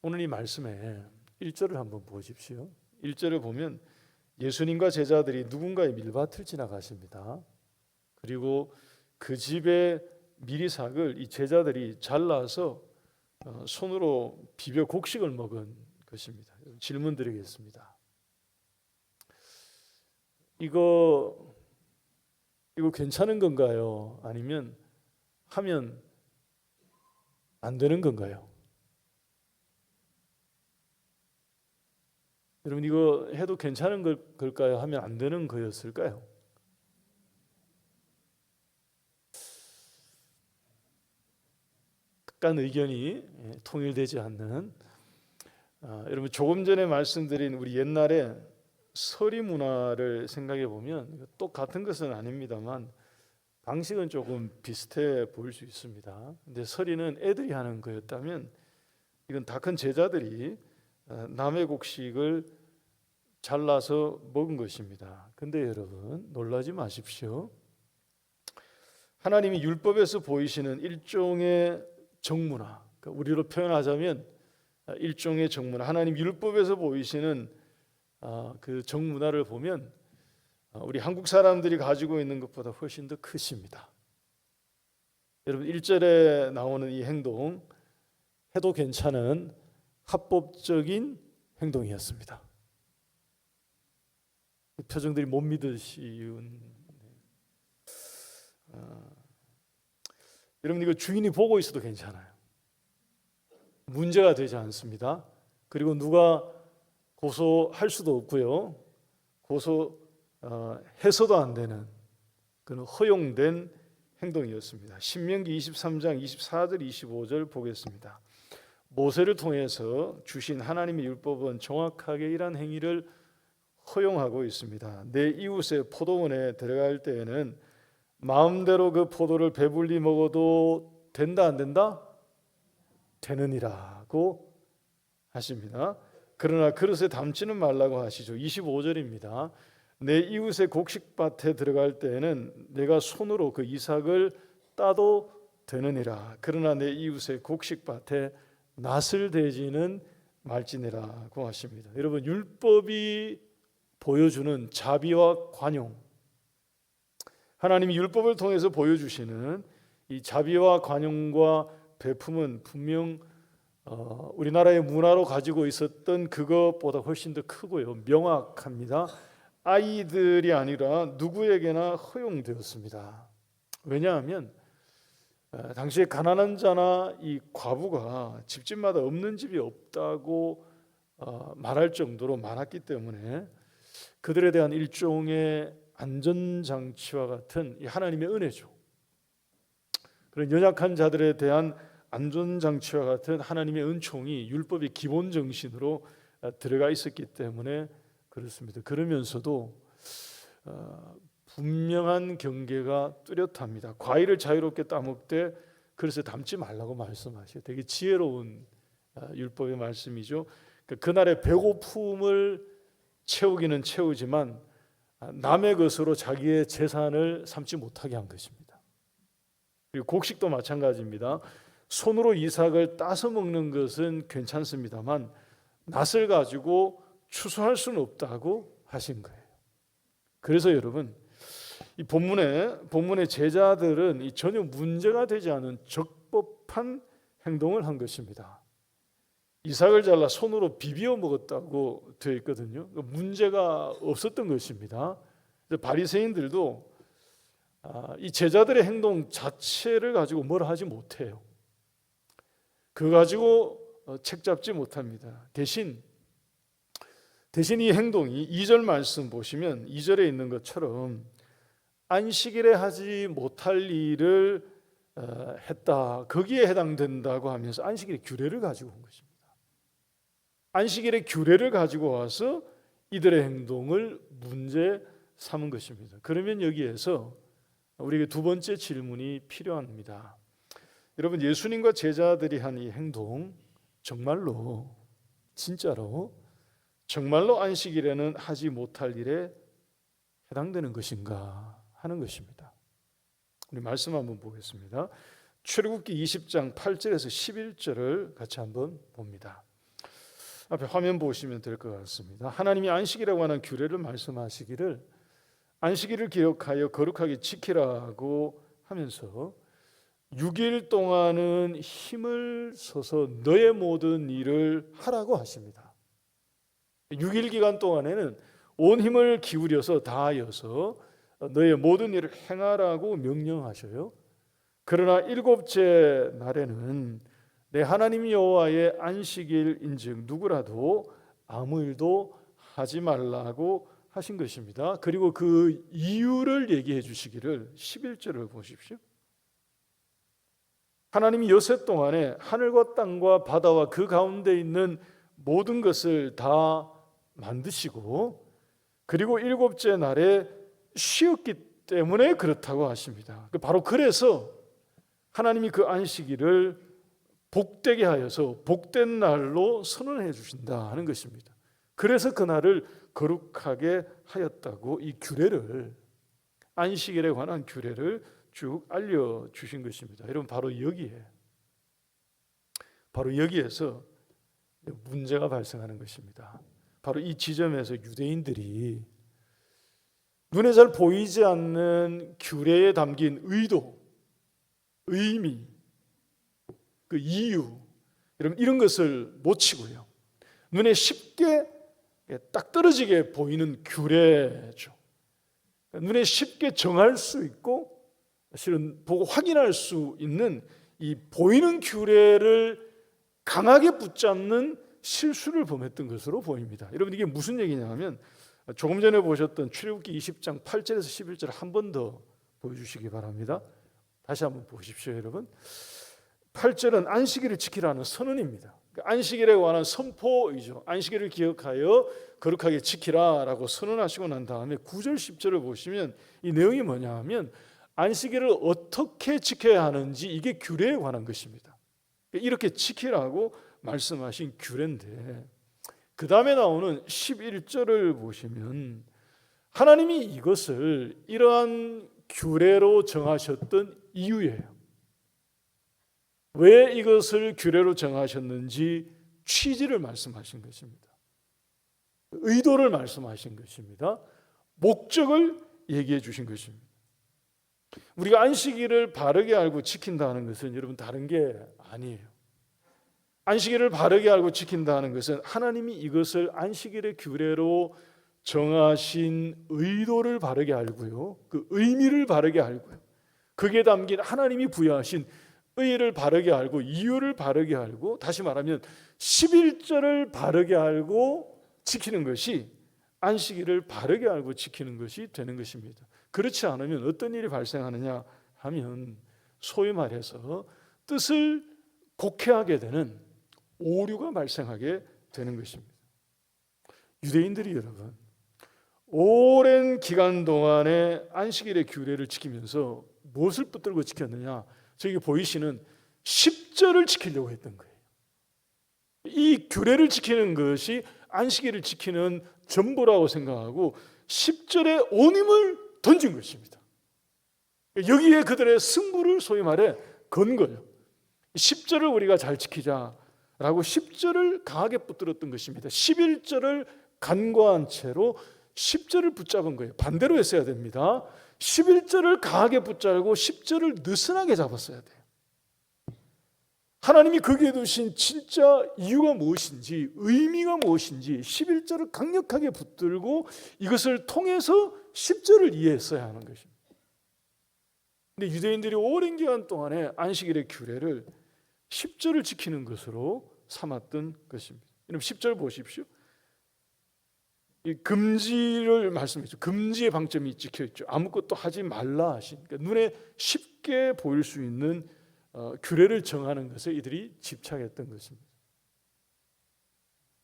오늘 이 말씀에 1절을 한번 보십시오. 1절을 보면 예수님과 제자들이 누군가의 밀밭을 지나가십니다. 그리고 그 집의 미리삭을 이 제자들이 잘라서 손으로 비벼 곡식을 먹은 것입니다. 질문 드리겠습니다. 이거 괜찮은 건가요? 아니면 하면 안 되는 건가요? 여러분, 이거 해도 괜찮은 걸까요? 하면 안 되는 거였을까요? 약간 의견이 통일되지 않는 여러분, 조금 전에 말씀드린 우리 옛날에 서리 문화를 생각해 보면 똑같은 것은 아닙니다만 방식은 조금 비슷해 보일 수 있습니다. 근데 서리는 애들이 하는 거였다면 이건 다 큰 제자들이 남의 곡식을 잘라서 먹은 것입니다. 근데 여러분, 놀라지 마십시오. 하나님이 율법에서 보이시는 일종의 정문화, 우리로 표현하자면 일종의 정문화, 하나님 율법에서 보이시는 그 정문화를 보면 우리 한국 사람들이 가지고 있는 것보다 훨씬 더 크십니다. 여러분, 1절에 나오는 이 행동, 해도 괜찮은 합법적인 행동이었습니다. 표정들이 못 믿으시는. 여러분, 이거 주인이 보고 있어도 괜찮아요. 문제가 되지 않습니다. 그리고 누가 고소할 수도 없고요. 고소해서도 안 되는 그런 허용된 행동이었습니다. 신명기 23장 24절 25절 보겠습니다. 모세를 통해서 주신 하나님의 율법은 정확하게 이러한 행위를 허용하고 있습니다. 내 이웃의 포도원에 들어갈 때에는 마음대로 그 포도를 배불리 먹어도 된다 안 된다? 되느니라고 하십니다. 그러나 그릇에 담지는 말라고 하시죠. 25절입니다. 내 이웃의 곡식밭에 들어갈 때에는 내가 손으로 그 이삭을 따도 되느니라. 그러나 내 이웃의 곡식밭에 낫을 대지는 말지니라고 하십니다. 여러분, 율법이 보여주는 자비와 관용, 하나님이 율법을 통해서 보여주시는 이 자비와 관용과 베품은 분명 우리나라의 문화로 가지고 있었던 그것보다 훨씬 더 크고요, 명확합니다. 아이들이 아니라 누구에게나 허용되었습니다. 왜냐하면 당시에 가난한 자나 이 과부가 집집마다 없는 집이 없다고 말할 정도로 많았기 때문에 그들에 대한 일종의 안전장치와 같은 하나님의 은혜죠. 그런 연약한 자들에 대한 안전장치와 같은 하나님의 은총이 율법의 기본 정신으로 들어가 있었기 때문에 그렇습니다. 그러면서도 분명한 경계가 뚜렷합니다. 과일을 자유롭게 따먹되 그릇에 담지 말라고 말씀하셔요. 되게 지혜로운 율법의 말씀이죠. 그날의 배고픔을 채우기는 채우지만 남의 것으로 자기의 재산을 삼지 못하게 한 것입니다. 그리고 곡식도 마찬가지입니다. 손으로 이삭을 따서 먹는 것은 괜찮습니다만 낫을 가지고 추수할 수는 없다고 하신 거예요. 그래서 여러분, 이 본문의 제자들은 이 전혀 문제가 되지 않은 적법한 행동을 한 것입니다. 이삭을 잘라 손으로 비벼 먹었다고 되어 있거든요. 문제가 없었던 것입니다. 바리새인들도 이 제자들의 행동 자체를 가지고 뭐라 하지 못해요. 그거 가지고 책 잡지 못합니다. 대신 이 행동이 2절 말씀 보시면 2절에 있는 것처럼 안식일에 하지 못할 일을 했다, 거기에 해당된다고 하면서 안식일의 규례를 가지고 온 것입니다. 안식일의 규례를 가지고 와서 이들의 행동을 문제 삼은 것입니다. 그러면 여기에서 우리에게 두 번째 질문이 필요합니다. 여러분, 예수님과 제자들이 한 이 행동 정말로 정말로 안식일에는 하지 못할 일에 해당되는 것인가 하는 것입니다. 우리 말씀 한번 보겠습니다. 출애굽기 20장 8절에서 11절을 같이 한번 봅니다. 앞에 화면 보시면 될 것 같습니다. 하나님이 안식이라고 하는 규례를 말씀하시기를 안식일을 기억하여 거룩하게 지키라고 하면서 6일 동안은 힘을 써서 너의 모든 일을 하라고 하십니다. 6일 기간 동안에는 온 힘을 기울여서 다하여서 너의 모든 일을 행하라고 명령하셔요. 그러나 7째 날에는 내 하나님 여호와의 안식일인즉 누구라도 아무 일도 하지 말라고 하신 것입니다. 그리고 그 이유를 얘기해 주시기를 11절을 보십시오. 하나님이 여섯 동안에 하늘과 땅과 바다와 그 가운데 있는 모든 것을 다 만드시고 그리고 7째 날에 쉬었기 때문에 그렇다고 하십니다. 바로 그래서 하나님이 그 안식일을 복되게 하여서 복된 날로 선언해 주신다 하는 것입니다. 그래서 그날을 거룩하게 하였다고 이 규례를 안식일에 관한 규례를 쭉 알려주신 것입니다. 여러분 바로 여기에서 문제가 발생하는 것입니다. 바로 이 지점에서 유대인들이 눈에 잘 보이지 않는 규례에 담긴 의도, 의미, 그 이유, 여러분 이런 것을 놓치고요. 눈에 쉽게 딱 떨어지게 보이는 규례죠. 눈에 쉽게 정할 수 있고 실은 보고 확인할 수 있는 이 보이는 규례를 강하게 붙잡는 실수를 범했던 것으로 보입니다. 여러분 이게 무슨 얘기냐면 조금 전에 보셨던 출애굽기 20장 8절에서 11절 한 번 더 보여주시기 바랍니다. 다시 한번 보십시오, 여러분. 8절은 안식일을 지키라는 선언입니다. 안식일에 관한 선포이죠. 안식일을 기억하여 거룩하게 지키라라고 선언하시고 난 다음에 9절 10절을 보시면 이 내용이 뭐냐 하면 안식일을 어떻게 지켜야 하는지 이게 규례에 관한 것입니다. 이렇게 지키라고 말씀하신 규례인데 그 다음에 나오는 11절을 보시면 하나님이 이것을 이러한 규례로 정하셨던 이유예요. 왜 이것을 규례로 정하셨는지 취지를 말씀하신 것입니다. 의도를 말씀하신 것입니다. 목적을 얘기해 주신 것입니다. 우리가 안식일을 바르게 알고 지킨다는 것은 여러분 다른 게 아니에요. 안식일을 바르게 알고 지킨다는 것은 하나님이 이것을 안식일의 규례로 정하신 의도를 바르게 알고요. 그 의미를 바르게 알고요. 거기에 담긴 하나님이 부여하신 의의를 바르게 알고 이유를 바르게 알고 다시 말하면 11절을 바르게 알고 지키는 것이 안식일을 바르게 알고 지키는 것이 되는 것입니다. 그렇지 않으면 어떤 일이 발생하느냐 하면 소위 말해서 뜻을 곡해하게 되는 오류가 발생하게 되는 것입니다. 유대인들이 여러분 오랜 기간 동안에 안식일의 규례를 지키면서 무엇을 붙들고 지켰느냐? 저기 보이시는 10절을 지키려고 했던 거예요. 이 규례를 지키는 것이 안식일을 지키는 전부라고 생각하고 10절에 온 힘을 던진 것입니다. 여기에 그들의 승부를 소위 말해 건 거예요. 10절을 우리가 잘 지키자라고 10절을 강하게 붙들었던 것입니다. 11절을 간과한 채로 10절을 붙잡은 거예요. 반대로 했어야 됩니다. 11절을 강하게 붙잡고 10절을 느슨하게 잡았어야 돼요. 하나님이 거기에 두신 진짜 이유가 무엇인지 의미가 무엇인지 11절을 강력하게 붙들고 이것을 통해서 10절을 이해했어야 하는 것입니다. 근데 유대인들이 오랜 기간 동안에 안식일의 규례를 10절을 지키는 것으로 삼았던 것입니다. 여러분 10절 보십시오. 이 금지를 말씀했죠. 금지의 방점이 찍혀 있죠. 아무것도 하지 말라 하신. 그러니까 눈에 쉽게 보일 수 있는 규례를 정하는 것에 이들이 집착했던 것입니다.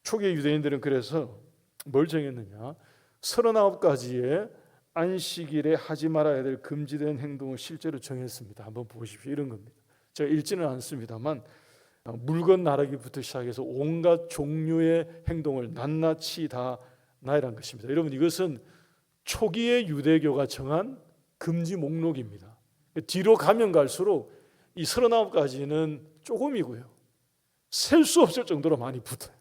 초기 유대인들은 그래서 뭘 정했느냐? 39가지의 안식일에 하지 말아야 될 금지된 행동을 실제로 정했습니다. 한번 보십시오. 이런 겁니다. 제가 읽지는 않습니다만 물건 나르기부터 시작해서 온갖 종류의 행동을 낱낱이 다 나열한 것입니다. 여러분 이것은 초기의 유대교가 정한 금지 목록입니다. 뒤로 가면 갈수록 이 39가지는 조금이고요. 셀 수 없을 정도로 많이 붙어요.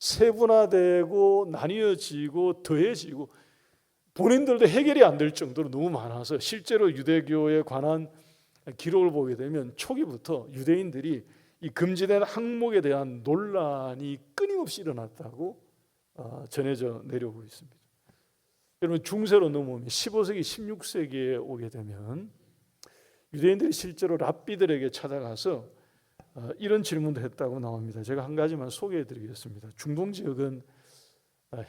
세분화되고 나뉘어지고 더해지고 본인들도 해결이 안 될 정도로 너무 많아서 실제로 유대교에 관한 기록을 보게 되면 초기부터 유대인들이 이 금지된 항목에 대한 논란이 끊임없이 일어났다고 전해져 내려오고 있습니다. 여러분 중세로 넘어오면 15세기, 16세기에 오게 되면 유대인들이 실제로 랍비들에게 찾아가서 이런 질문도 했다고 나옵니다. 제가 한 가지만 소개해 드리겠습니다. 중동 지역은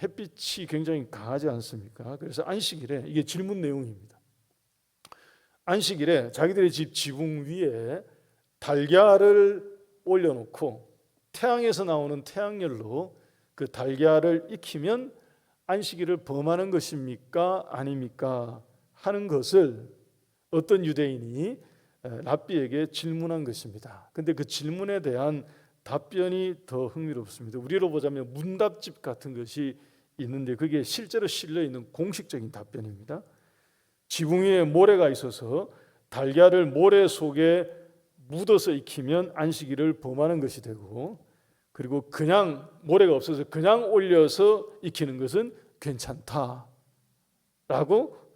햇빛이 굉장히 강하지 않습니까? 그래서 안식일에 이게 질문 내용입니다. 안식일에 자기들의 집 지붕 위에 달걀을 올려놓고 태양에서 나오는 태양열로 그 달걀을 익히면 안식일을 범하는 것입니까? 아닙니까? 하는 것을 어떤 유대인이 랍비에게 질문한 것입니다. 근데 그 질문에 대한 답변이 더 흥미롭습니다. 우리로 보자면 문답집 같은 것이 있는데 그게 실제로 실려 있는 공식적인 답변입니다. 지붕 위에 모래가 있어서 달걀을 모래 속에 묻어서 익히면 안식일을 범하는 것이 되고, 그리고 그냥 모래가 없어서 그냥 올려서 익히는 것은 괜찮다라고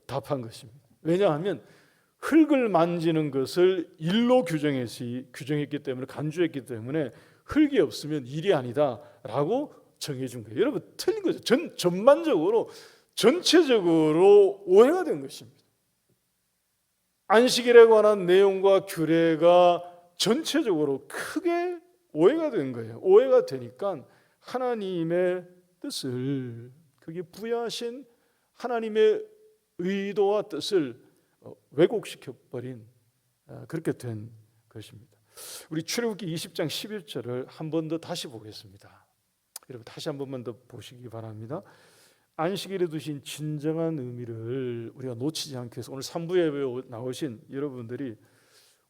답한 것입니다. 왜냐하면 흙을 만지는 것을 일로 규정했기 때문에, 간주했기 때문에 흙이 없으면 일이 아니다라고 정해준 거예요. 여러분 틀린 거죠. 전체적으로 오해가 된 것입니다. 안식일에 관한 내용과 규례가 전체적으로 크게 오해가 된 거예요. 오해가 되니까 하나님의 뜻을, 그게 부여하신 하나님의 의도와 뜻을 왜곡시켜버린 그렇게 된 것입니다. 우리 출애굽기 20장 11절을 한 번 더 다시 보겠습니다. 여러분 다시 한 번만 더 보시기 바랍니다. 안식일에 두신 진정한 의미를 우리가 놓치지 않기 위해서 오늘 3부에 나오신 여러분들이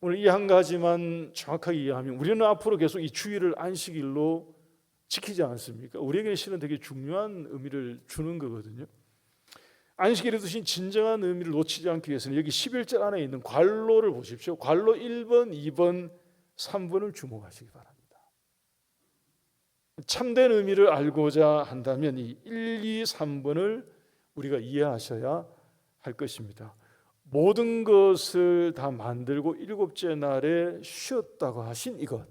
오늘 이 한 가지만 정확하게 이해하면 우리는 앞으로 계속 이 주일을 안식일로 지키지 않습니까? 우리에게 실은 되게 중요한 의미를 주는 거거든요. 안식일에 두신 진정한 의미를 놓치지 않기 위해서는 여기 11절 안에 있는 괄로를 보십시오. 괄로 1번, 2번, 3번을 주목하시기 바랍니다. 참된 의미를 알고자 한다면 이 1, 2, 3번을 우리가 이해하셔야 할 것입니다. 모든 것을 다 만들고 일곱째 날에 쉬었다고 하신 이것,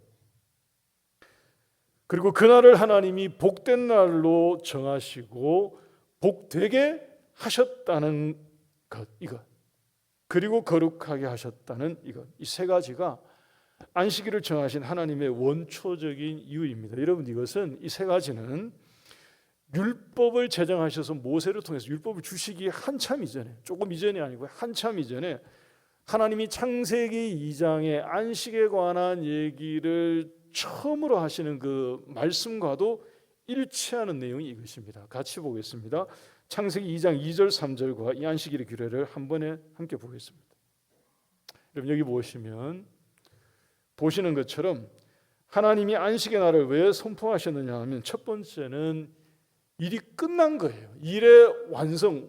그리고 그날을 하나님이 복된 날로 정하시고 복되게 하셨다는 것, 이것, 그리고 거룩하게 하셨다는 이것, 이 세 가지가 안식일을 정하신 하나님의 원초적인 이유입니다. 여러분 이것은, 이 세 가지는 율법을 제정하셔서 모세를 통해서 율법을 주시기 한참 이전에, 조금 이전이 아니고 한참 이전에 하나님이 창세기 2장의 안식에 관한 얘기를 처음으로 하시는 그 말씀과도 일치하는 내용이 이것입니다. 같이 보겠습니다. 창세기 2장 2절 3절과 이 안식일의 규례를 한 번에 함께 보겠습니다. 여러분 여기 보시는 것처럼 하나님이 안식의 날을 왜 선포하셨느냐 하면 첫 번째는 일이 끝난 거예요. 일의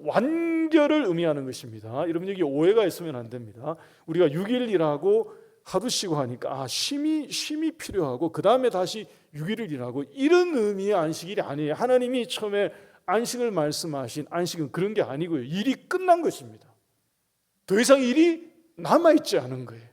완결을 의미하는 것입니다. 여러분 여기 오해가 있으면 안 됩니다. 우리가 6일 일하고 하루 쉬고 하니까 쉼이 필요하고 그 다음에 다시 6일을 일하고, 이런 의미의 안식일이 아니에요. 하나님이 처음에 안식을 말씀하신 안식은 그런 게 아니고요. 일이 끝난 것입니다. 더 이상 일이 남아있지 않은 거예요.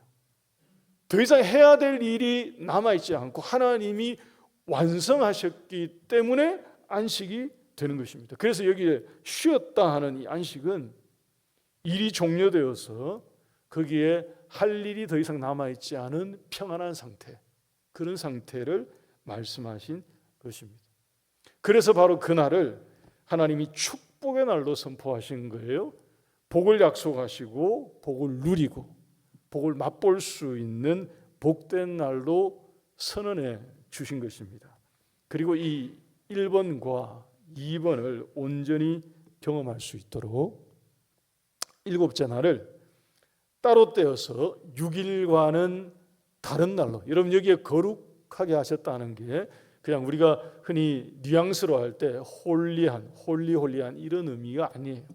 더 이상 해야 될 일이 남아있지 않고 하나님이 완성하셨기 때문에 안식이 되는 것입니다. 그래서 여기에 쉬었다 하는 이 안식은 일이 종료되어서 거기에 할 일이 더 이상 남아있지 않은 평안한 상태, 그런 상태를 말씀하신 것입니다. 그래서 바로 그날을 하나님이 축복의 날로 선포하신 거예요. 복을 약속하시고 복을 누리고 복을 맛볼 수 있는 복된 날로 선언해 주신 것입니다. 그리고 이 1번과 2번을 온전히 경험할 수 있도록 일곱째 날을 따로 떼어서 6일과는 다른 날로, 여러분 여기에 거룩하게 하셨다는 게 그냥 우리가 흔히 뉘앙스로 할 때 홀리한 이런 의미가 아니에요.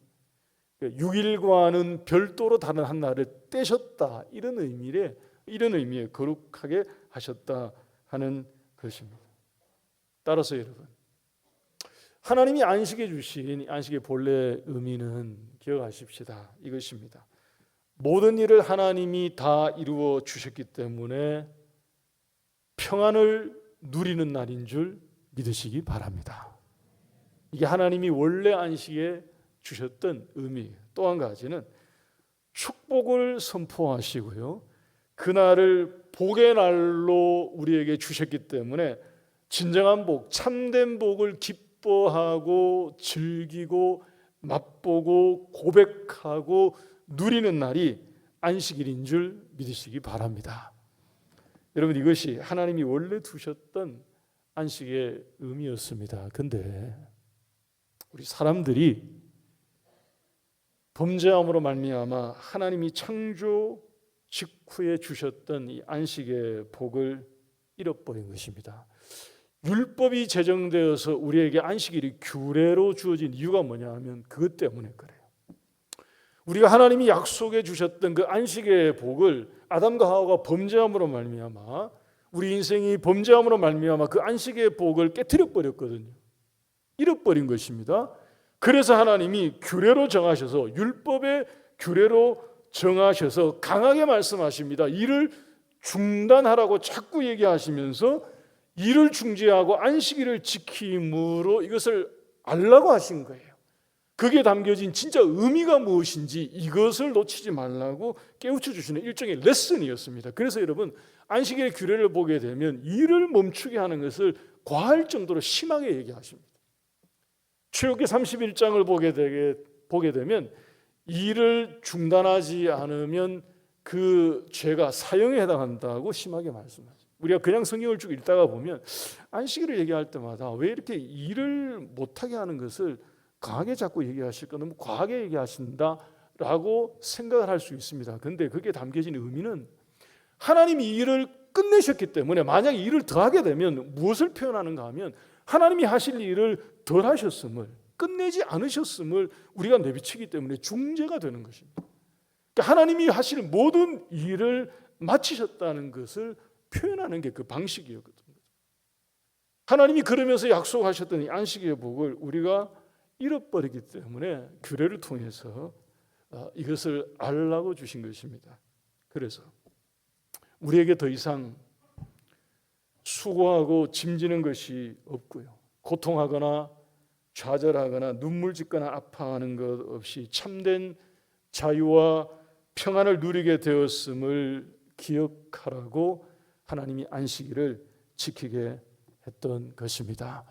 6일과는 별도로 다른 한 날을 떼셨다, 이런 의미의 거룩하게 하셨다 하는 것입니다. 따라서 여러분, 하나님이 안식해 주신 안식의 본래 의미는 기억하십시다. 이것입니다. 모든 일을 하나님이 다 이루어 주셨기 때문에 평안을 누리는 날인 줄 믿으시기 바랍니다. 이게 하나님이 원래 안식에 주셨던 의미. 또 한 가지는 축복을 선포하시고요. 그날을 복의 날로 우리에게 주셨기 때문에 진정한 복, 참된 복을 기뻐하고 즐기고 맛보고 고백하고 누리는 날이 안식일인 줄 믿으시기 바랍니다. 여러분, 이것이 하나님이 원래 두셨던 안식의 의미였습니다. 근데 우리 사람들이 범죄함으로 말미암아 하나님이 창조 직후에 주셨던 이 안식의 복을 잃어버린 것입니다. 율법이 제정되어서 우리에게 안식일이 규례로 주어진 이유가 뭐냐 하면 그것 때문에 그래요. 우리가 하나님이 약속해 주셨던 그 안식의 복을 아담과 하와가 범죄함으로 말미암아 우리 인생이 범죄함으로 말미암아 그 안식의 복을 깨트려 버렸거든요. 잃어버린 것입니다. 그래서 하나님이 규례로 정하셔서 율법의 규례로 정하셔서 강하게 말씀하십니다. 일을 중단하라고 자꾸 얘기하시면서 일을 중지하고 안식일을 지킴으로 이것을 알라고 하신 거예요. 그게 담겨진 진짜 의미가 무엇인지 이것을 놓치지 말라고 깨우쳐 주시는 일종의 레슨이었습니다. 그래서 여러분, 안식일의 규례를 보게 되면 일을 멈추게 하는 것을 과할 정도로 심하게 얘기하십니다. 출애굽기 31장을 보게 되면 일을 중단하지 않으면 그 죄가 사형에 해당한다고 심하게 말씀하죠. 우리가 그냥 성경을 쭉 읽다가 보면 안식일을 얘기할 때마다 왜 이렇게 일을 못하게 하는 것을 강하게 자꾸 얘기하실까, 너무 과하게 얘기하신다라고 생각을 할 수 있습니다. 그런데 그게 담겨진 의미는 하나님이 일을 끝내셨기 때문에 만약에 일을 더하게 되면 무엇을 표현하는가 하면 하나님이 하실 일을 덜 하셨음을, 끝내지 않으셨음을 우리가 내비치기 때문에 중재가 되는 것입니다. 그러니까 하나님이 하실 모든 일을 마치셨다는 것을 표현하는 게 그 방식이었거든요. 하나님이 그러면서 약속하셨던 이 안식의 복을 우리가 잃어버리기 때문에 규례를 통해서 이것을 알라고 주신 것입니다. 그래서 우리에게 더 이상 수고하고 짐지는 것이 없고요, 고통하거나 좌절하거나 눈물 짓거나 아파하는 것 없이 참된 자유와 평안을 누리게 되었음을 기억하라고 하나님이 안식일을 지키게 했던 것입니다.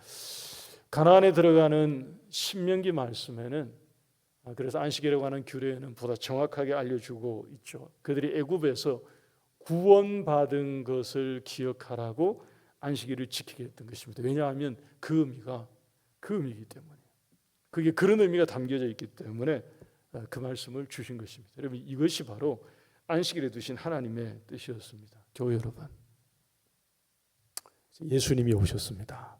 가나안에 들어가는 신명기 말씀에는 그래서 안식일에 관한 규례는 보다 정확하게 알려주고 있죠. 그들이 애굽에서 구원받은 것을 기억하라고 안식일을 지키게 했던 것입니다. 왜냐하면 그 의미이기 때문에, 그게 그런 의미가 담겨져 있기 때문에 그 말씀을 주신 것입니다. 여러분, 이것이 바로 안식일에 두신 하나님의 뜻이었습니다. 교회 여러분, 예수님이 오셨습니다.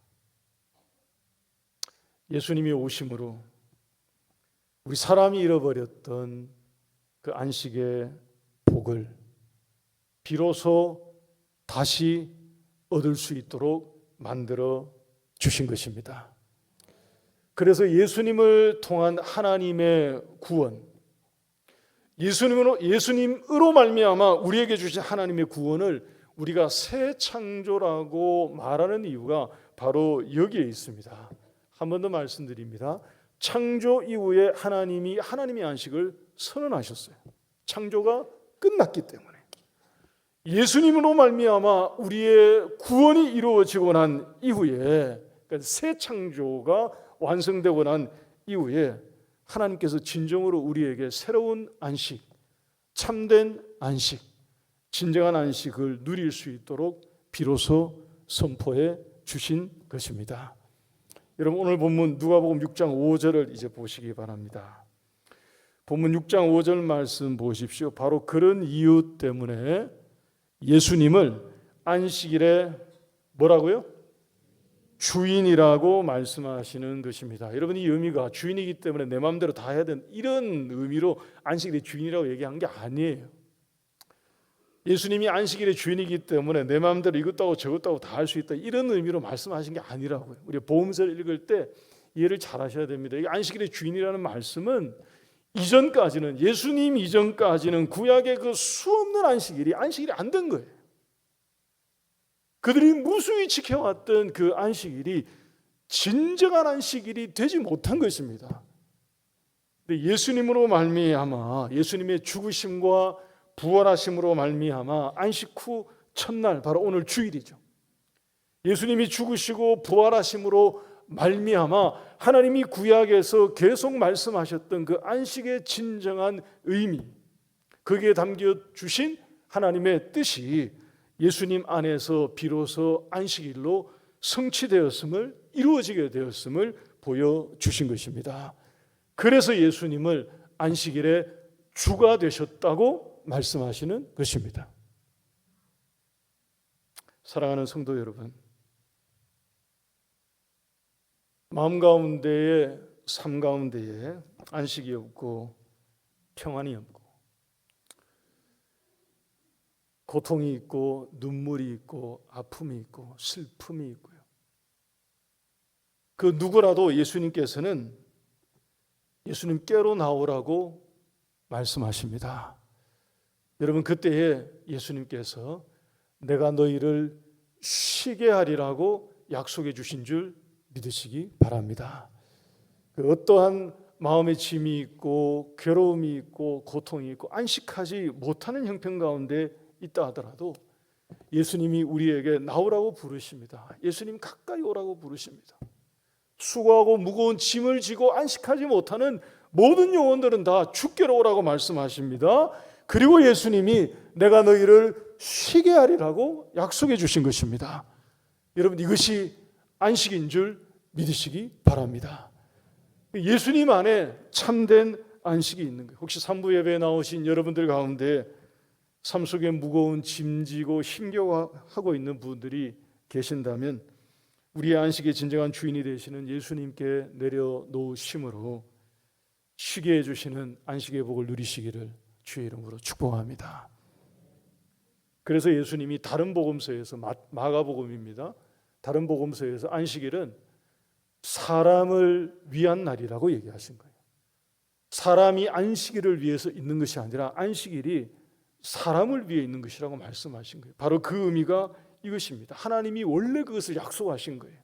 예수님이 오심으로 우리 사람이 잃어버렸던 그 안식의 복을 비로소 다시 얻을 수 있도록 만들어 주신 것입니다. 그래서 예수님을 통한 하나님의 구원, 예수님으로 말미암아 우리에게 주신 하나님의 구원을 우리가 새 창조라고 말하는 이유가 바로 여기에 있습니다. 한 번 더 말씀드립니다. 창조 이후에 하나님이 하나님의 안식을 선언하셨어요. 창조가 끝났기 때문에. 예수님으로 말미암아 우리의 구원이 이루어지고 난 이후에, 그러니까 새 창조가 완성되고 난 이후에 하나님께서 진정으로 우리에게 새로운 안식, 참된 안식, 진정한 안식을 누릴 수 있도록 비로소 선포해 주신 것입니다. 여러분, 오늘 본문 누가복음 6장 5절을 이제 보시기 바랍니다. 본문 6장 5절 말씀 보십시오. 바로 그런 이유 때문에 예수님을 안식일에 뭐라고요? 주인이라고 말씀하시는 것입니다. 여러분, 이 의미가 주인이기 때문에 내 마음대로 다 해야 되는 이런 의미로 안식일의 주인이라고 얘기한 게 아니에요. 예수님이 안식일의 주인이기 때문에 내 마음대로 이것도 하고 저것도 하고 다 할 수 있다, 이런 의미로 말씀하신 게 아니라고요. 우리 복음서를 읽을 때 이해를 잘 하셔야 됩니다. 이 안식일의 주인이라는 말씀은 이전까지는, 예수님 이전까지는 구약의 그 수없는 안식일이 안 된 거예요. 그들이 무수히 지켜왔던 그 안식일이 진정한 안식일이 되지 못한 것입니다. 근데 예수님으로 말미암아, 예수님의 죽으심과 부활하심으로 말미암아 안식 후 첫날, 바로 오늘 주일이죠. 예수님이 죽으시고 부활하심으로 말미암아 하나님이 구약에서 계속 말씀하셨던 그 안식의 진정한 의미, 거기에 담겨 주신 하나님의 뜻이 예수님 안에서 비로소 안식일로 성취되었음을, 이루어지게 되었음을 보여주신 것입니다. 그래서 예수님을 안식일의 주가 되셨다고 말씀하시는 것입니다. 사랑하는 성도 여러분, 마음 가운데에, 삶 가운데에 안식이 없고 평안이 없고 고통이 있고 눈물이 있고 아픔이 있고 슬픔이 있고요. 그 누구라도 예수님께로 나오라고 말씀하십니다. 여러분, 그때에 예수님께서 내가 너희를 쉬게 하리라고 약속해 주신 줄 믿으시기 바랍니다. 그 어떠한 마음의 짐이 있고 괴로움이 있고 고통이 있고 안식하지 못하는 형편 가운데 있다 하더라도 예수님이 우리에게 나오라고 부르십니다. 예수님 가까이 오라고 부르십니다. 수고하고 무거운 짐을 지고 안식하지 못하는 모든 영혼들은 다 주께로 오라고 말씀하십니다. 그리고 예수님이 내가 너희를 쉬게 하리라고 약속해 주신 것입니다. 여러분, 이것이 안식인 줄 믿으시기 바랍니다. 예수님 안에 참된 안식이 있는 거예요. 혹시 산부 예배에 나오신 여러분들 가운데 삶 속에 무거운 짐지고 힘겨워하고 있는 분들이 계신다면 우리의 안식의 진정한 주인이 되시는 예수님께 내려놓으심으로 쉬게 해주시는 안식의 복을 누리시기를 주의 이름으로 축복합니다. 그래서 예수님이 다른 복음서에서, 마가복음입니다, 다른 복음서에서 안식일은 사람을 위한 날이라고 얘기하신 거예요. 사람이 안식일을 위해서 있는 것이 아니라 안식일이 사람을 위해 있는 것이라고 말씀하신 거예요. 바로 그 의미가 이것입니다. 하나님이 원래 그것을 약속하신 거예요.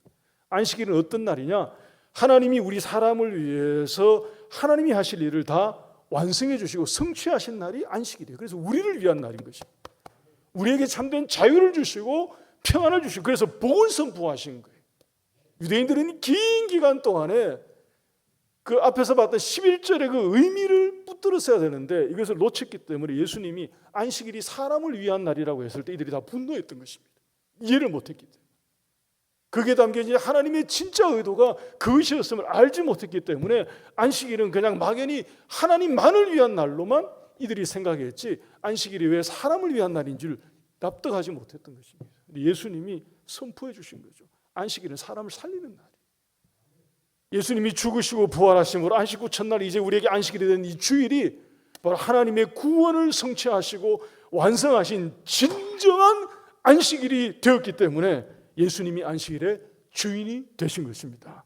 안식일은 어떤 날이냐? 하나님이 우리 사람을 위해서 하나님이 하실 일을 다 완성해 주시고 성취하신 날이 안식일이에요. 그래서 우리를 위한 날인 것입니다. 우리에게 참된 자유를 주시고 평안을 주시고, 그래서 복을 선포하신 거예요. 유대인들은 긴 기간 동안에 그 앞에서 봤던 11절의 그 의미를 붙들었어야 되는데 이것을 놓쳤기 때문에 예수님이 안식일이 사람을 위한 날이라고 했을 때 이들이 다 분노했던 것입니다. 이해를 못했기 때문에. 거기에 담겨진 하나님의 진짜 의도가 그것이었음을 알지 못했기 때문에 안식일은 그냥 막연히 하나님만을 위한 날로만 이들이 생각했지 안식일이 왜 사람을 위한 날인 줄 납득하지 못했던 것입니다. 예수님이 선포해 주신 거죠. 안식일은 사람을 살리는 날이에요. 예수님이 죽으시고 부활하심으로 안식 후 첫날 이제 우리에게 안식일이 된 이 주일이 바로 하나님의 구원을 성취하시고 완성하신 진정한 안식일이 되었기 때문에 예수님이 안식일의 주인이 되신 것입니다.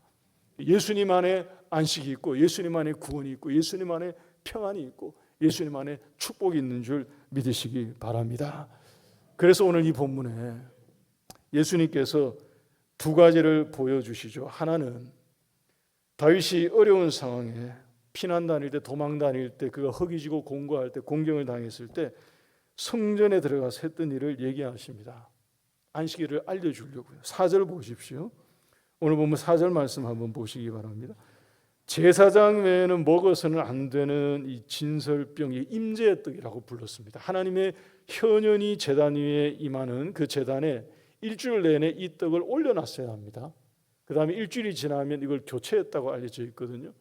예수님 안에 안식이 있고 예수님 안에 구원이 있고 예수님 안에 평안이 있고 예수님 안에 축복이 있는 줄 믿으시기 바랍니다. 그래서 오늘 이 본문에 예수님께서 두 가지를 보여주시죠. 하나는 다윗이 어려운 상황에 피난 다닐 때, 도망 다닐 때, 그가 허기지고 공고할 때, 공경을 당했을 때 성전에 들어가서 했던 일을 얘기하십니다. 안식일을 알려주려고요. 4절 보십시오. 오늘 보면 4절 말씀 한번 보시기 바랍니다. 제사장 외에는 먹어서는 안 되는 이 진설병이 임재의 떡이라고 불렀습니다. 하나님의 현연히 제단 위에 임하는 그 제단에 일주일 내내 이 떡을 올려놨어야 합니다. 그 다음에 일주일이 지나면 이걸 교체했다고 알려져 있거든요.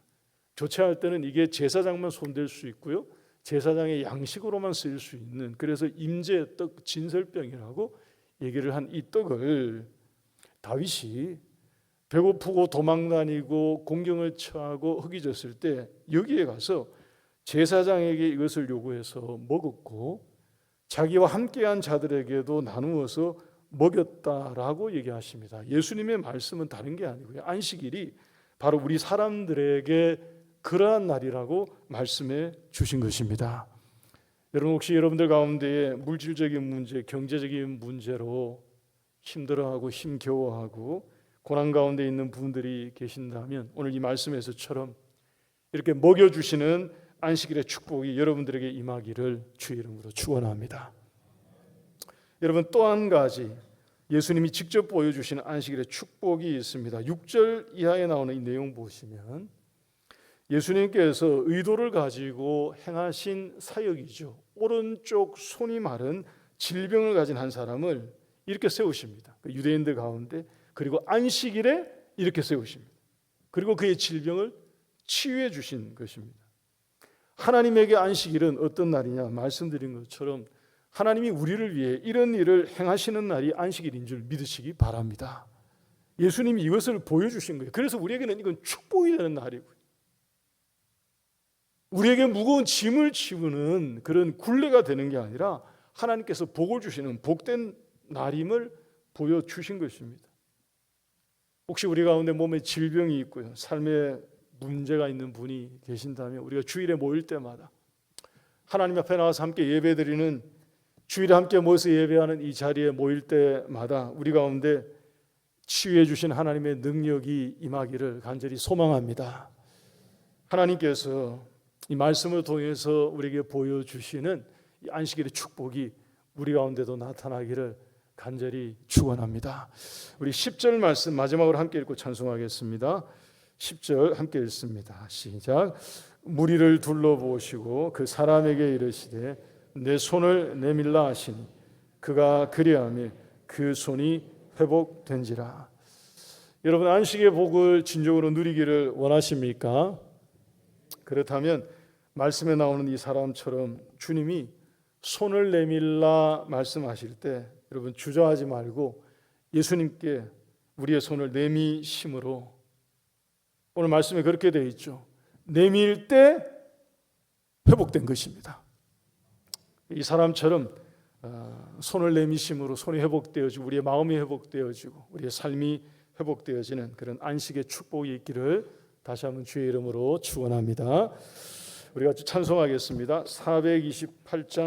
교체할 때는 이게 제사장만 손댈 수 있고요, 제사장의 양식으로만 쓰일 수 있는, 그래서 임재의 떡, 진설병이라고 얘기를 한 이 떡을 다윗이 배고프고 도망다니고 공경을 처하고 허기졌을 때 여기에 가서 제사장에게 이것을 요구해서 먹었고 자기와 함께한 자들에게도 나누어서 먹였다라고 얘기하십니다. 예수님의 말씀은 다른 게 아니고요, 안식일이 바로 우리 사람들에게 그러한 날이라고 말씀해 주신 것입니다. 여러분, 혹시 여러분들 가운데 물질적인 문제, 경제적인 문제로 힘들어하고 힘겨워하고 고난 가운데 있는 분들이 계신다면 오늘 이 말씀에서처럼 이렇게 먹여주시는 안식일의 축복이 여러분들에게 임하기를 주의 이름으로 축원합니다. 여러분, 또 한 가지 예수님이 직접 보여주시는 안식일의 축복이 있습니다. 6절 이하에 나오는 이 내용 보시면 예수님께서 의도를 가지고 행하신 사역이죠. 오른쪽 손이 마른 질병을 가진 한 사람을 이렇게 세우십니다. 유대인들 가운데. 그리고 안식일에 이렇게 세우십니다. 그리고 그의 질병을 치유해 주신 것입니다. 하나님에게 안식일은 어떤 날이냐? 말씀드린 것처럼 하나님이 우리를 위해 이런 일을 행하시는 날이 안식일인 줄 믿으시기 바랍니다. 예수님이 이것을 보여주신 거예요. 그래서 우리에게는 이건 축복이 되는 날이고요. 우리에게 무거운 짐을 지우는 그런 굴레가 되는 게 아니라 하나님께서 복을 주시는 복된 날임을 보여주신 것입니다. 혹시 우리 가운데 몸에 질병이 있고요, 삶에 문제가 있는 분이 계신다면 우리가 주일에 모일 때마다 하나님 앞에 나와서 함께 예배드리는, 주일에 함께 모여서 예배하는 이 자리에 모일 때마다 우리 가운데 치유해 주신 하나님의 능력이 임하기를 간절히 소망합니다. 하나님께서 이 말씀을 통해서 우리에게 보여주시는 이 안식일의 축복이 우리 가운데도 나타나기를 간절히 축원합니다. 우리 10절 말씀 마지막으로 함께 읽고 찬송하겠습니다. 10절 함께 읽습니다. 시작. 무리를 둘러보시고 그 사람에게 이르시되 내 손을 내밀라 하시니 그가 그리하며 그 손이 회복된지라. 여러분, 안식의 복을 진정으로 누리기를 원하십니까? 그렇다면 말씀에 나오는 이 사람처럼 주님이 손을 내밀라 말씀하실 때 여러분 주저하지 말고 예수님께 우리의 손을 내미심으로, 오늘 말씀에 그렇게 되어 있죠. 내밀 때 회복된 것입니다. 이 사람처럼 손을 내미심으로 손이 회복되어지고 우리의 마음이 회복되어지고 우리의 삶이 회복되어지는 그런 안식의 축복이 있기를 다시 한번 주의 이름으로 축원합니다. 우리가 찬송하겠습니다. 428장